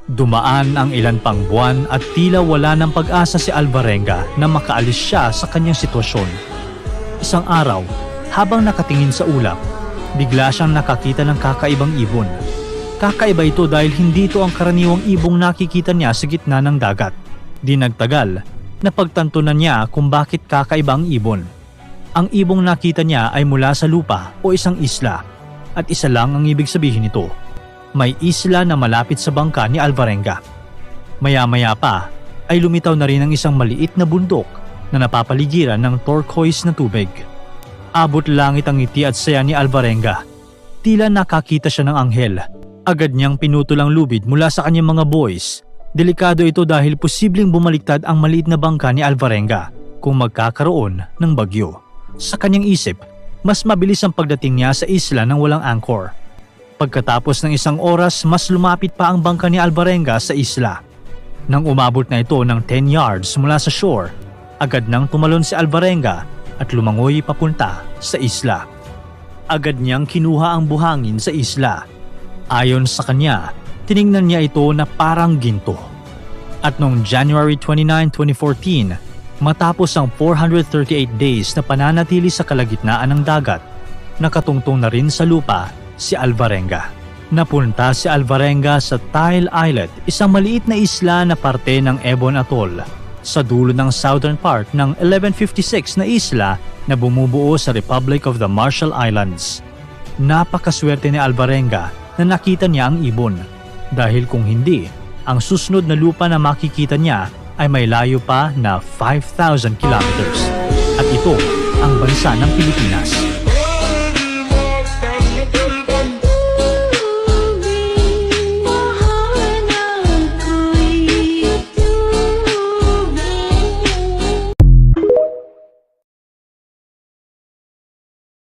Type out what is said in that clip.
Dumaan ang ilan pang buwan at tila wala ng pag-asa si Alvarenga na makaalis siya sa kanyang sitwasyon. Isang araw, habang nakatingin sa ulap, bigla siyang nakakita ng kakaibang ibon. Kakaiba ito dahil hindi ito ang karaniwang ibong nakikita niya sa gitna ng dagat. Di nagtagal, napagtanto na niya kung bakit kakaiba ang ibon. Ang ibong nakita niya ay mula sa lupa o isang isla, at isa lang ang ibig sabihin nito. May isla na malapit sa bangka ni Alvarenga. Maya-maya pa ay lumitaw na rin ang isang maliit na bundok na napapaligiran ng turquoise na tubig. Abot langit ang ngiti at saya ni Alvarenga. Tila nakakita siya ng anghel. Agad niyang pinutol ang lubid mula sa kanyang mga buoys. Delikado ito dahil posibleng bumaliktad ang maliit na bangka ni Alvarenga kung magkakaroon ng bagyo. Sa kanyang isip, mas mabilis ang pagdating niya sa isla nang walang anchor. Pagkatapos ng isang oras, mas lumapit pa ang bangka ni Alvarenga sa isla. Nang umabot na ito ng 10 yards mula sa shore, agad nang tumalon si Alvarenga at lumangoy papunta sa isla. Agad niyang kinuha ang buhangin sa isla. Ayon sa kanya, tiningnan niya ito na parang ginto. At noong January 29, 2014, matapos ang 438 days na pananatili sa kalagitnaan ng dagat, nakatungtong na rin sa lupa si Alvarenga. Napunta si Alvarenga sa Tile Islet, isang maliit na isla na parte ng Ebon Atoll, sa dulo ng southern part ng 1156 na isla na bumubuo sa Republic of the Marshall Islands. Napakaswerte ni Alvarenga na nakita niya ang ibon, dahil kung hindi, ang susunod na lupa na makikita niya ay may layo pa na 5,000 kilometers. At ito ang bansa ng Pilipinas.